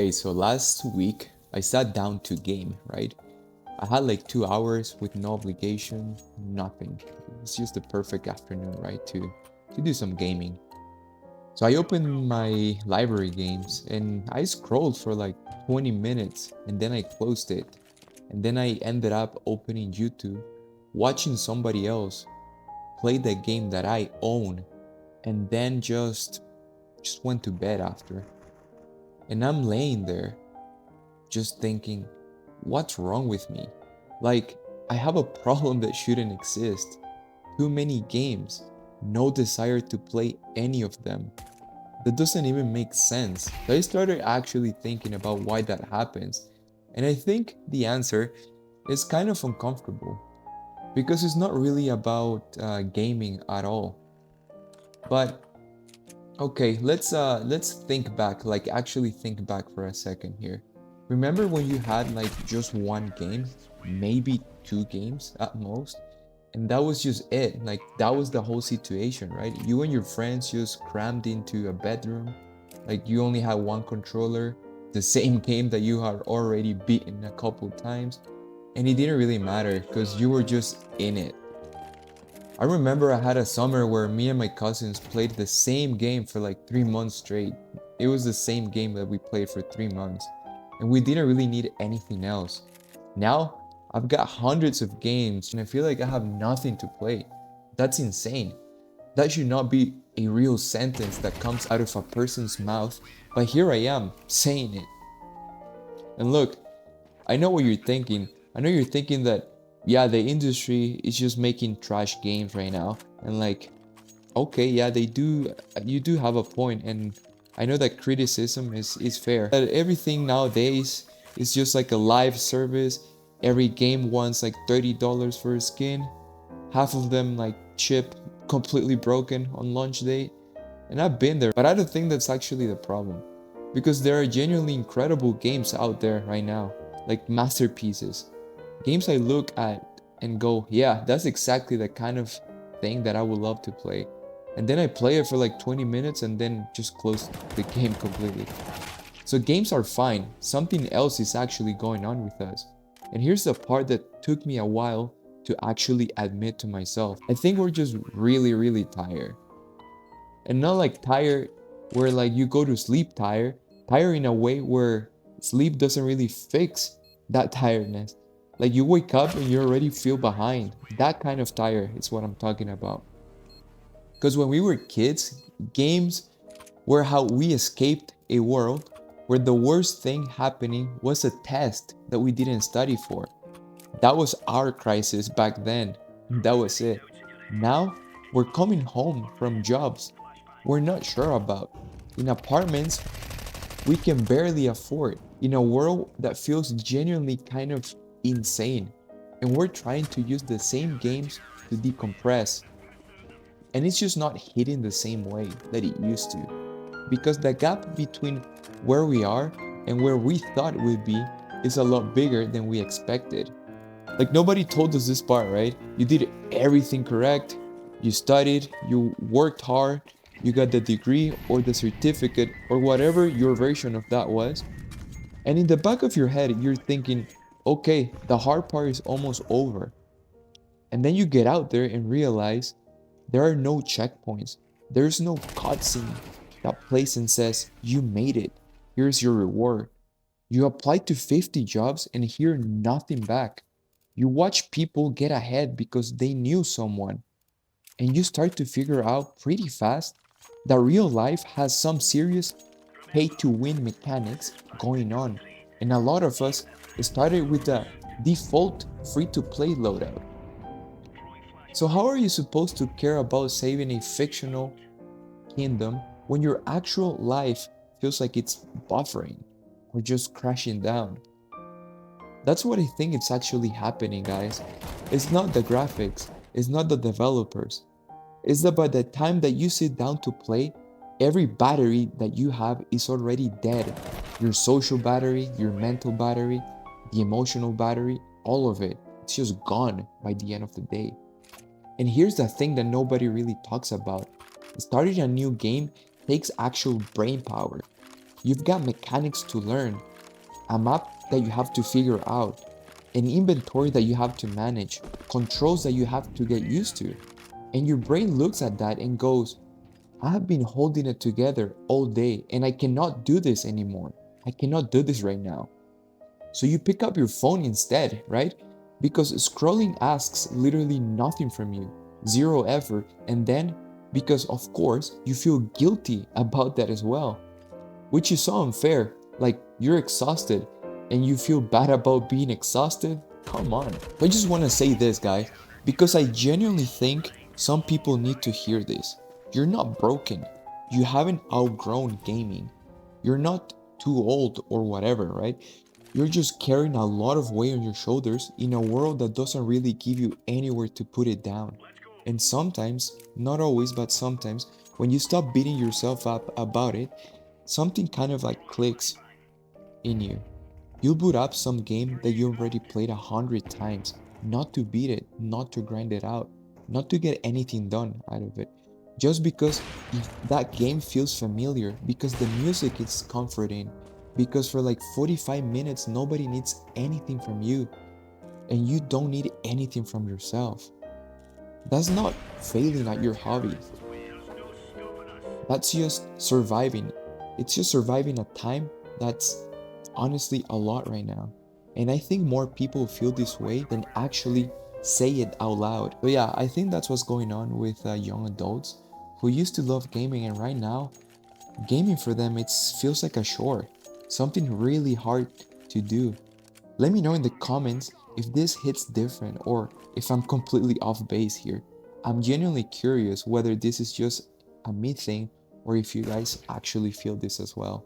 Okay, so last week I sat down to game, right? I had like 2 hours with no obligation, nothing. It's just the perfect afternoon, right? To do some gaming. So I opened my library games and I scrolled for like 20 minutes and then I closed it. And then I ended up opening YouTube, watching somebody else play the game that I own, and then just went to bed after. And I'm laying there just thinking, what's wrong with me? Like, I have a problem that shouldn't exist. Too many games, no desire to play any of them. That doesn't even make sense. So I started actually thinking about why that happens. And I think the answer is kind of uncomfortable because it's not really about gaming at all. But okay, let's think back, like actually think back for a second here. Remember when you had like just one game, maybe two games at most, and that was just it. Like that was the whole situation, right? You and your friends just crammed into a bedroom, like you only had one controller, the same game that you had already beaten a couple times, and it didn't really matter because you were just in it. I remember I had a summer where me and my cousins played the same game for like 3 months straight. It was the same game that we played for 3 months, and we didn't really need anything else. Now, I've got hundreds of games and I feel like I have nothing to play. That's insane. That should not be a real sentence that comes out of a person's mouth, but here I am saying it. And look, I know what you're thinking. I know you're thinking that, yeah, the industry is just making trash games right now. And like, okay, yeah, you do have a point. And I know that criticism is fair. That everything nowadays is just like a live service. Every game wants like $30 for a skin. Half of them like chip completely broken on launch date. And I've been there, but I don't think that's actually the problem. Because there are genuinely incredible games out there right now, like masterpieces. Games I look at and go, yeah, that's exactly the kind of thing that I would love to play. And then I play it for like 20 minutes and then just close the game completely. So games are fine, something else is actually going on with us. And here's the part that took me a while to actually admit to myself. I think we're just really tired. And not like tired where like you go to sleep tired in a way where sleep doesn't really fix that tiredness. Like you wake up and you already feel behind. That kind of tired is what I'm talking about. Because when we were kids, games were how we escaped a world where the worst thing happening was a test that we didn't study for. That was our crisis back then. That was it. Now, we're coming home from jobs we're not sure about, in apartments we can barely afford, in a world that feels genuinely kind of insane. And we're trying to use the same games to decompress. And it's just not hitting the same way that it used to. Because the gap between where we are and where we thought it would be is a lot bigger than we expected. Like nobody told us this part, right? You did everything correct. You studied, you worked hard, you got the degree or the certificate or whatever your version of that was. And in the back of your head, you're thinking, okay, the hard part is almost over. And then you get out there and realize there are no checkpoints. There's no cutscene that plays and says, you made it. Here's your reward. You applied to 50 jobs and hear nothing back. You watch people get ahead because they knew someone, and you start to figure out pretty fast that real life has some serious pay to win mechanics going on. And a lot of us started with the default free to play loadout. So, how are you supposed to care about saving a fictional kingdom when your actual life feels like it's buffering or just crashing down? That's what I think it's actually happening, guys. It's not the graphics, it's not the developers. It's that by the time that you sit down to play, every battery that you have is already dead. Your social battery, your mental battery, the emotional battery, all of it. It's just gone by the end of the day. And here's the thing that nobody really talks about. Starting a new game takes actual brain power. You've got mechanics to learn, a map that you have to figure out, an inventory that you have to manage, controls that you have to get used to. And your brain looks at that and goes, I have been holding it together all day and I cannot do this anymore. I cannot do this right now. So you pick up your phone instead, right? Because scrolling asks literally nothing from you, zero effort, and then because of course you feel guilty about that as well, which is so unfair. Like you're exhausted and you feel bad about being exhausted? Come on. I just want to say this, guys, because I genuinely think some people need to hear this. You're not broken. You haven't outgrown gaming. You're not too old or whatever, right? You're just carrying a lot of weight on your shoulders in a world that doesn't really give you anywhere to put it down. And sometimes, not always, but sometimes, when you stop beating yourself up about it, something kind of like clicks in you. You'll boot up some game that you already played 100 times, not to beat it, not to grind it out, not to get anything done out of it. Just because if that game feels familiar, because the music is comforting, because for like 45 minutes nobody needs anything from you, and you don't need anything from yourself. That's not failing at your hobby. That's just surviving. It's just surviving a time that's honestly a lot right now. And I think more people feel this way than actually say it out loud. But yeah, I think that's what's going on with young adults who used to love gaming, and right now, gaming for them it feels like a chore, something really hard to do. Let me know in the comments if this hits different or if I'm completely off base here. I'm genuinely curious whether this is just a me thing or if you guys actually feel this as well.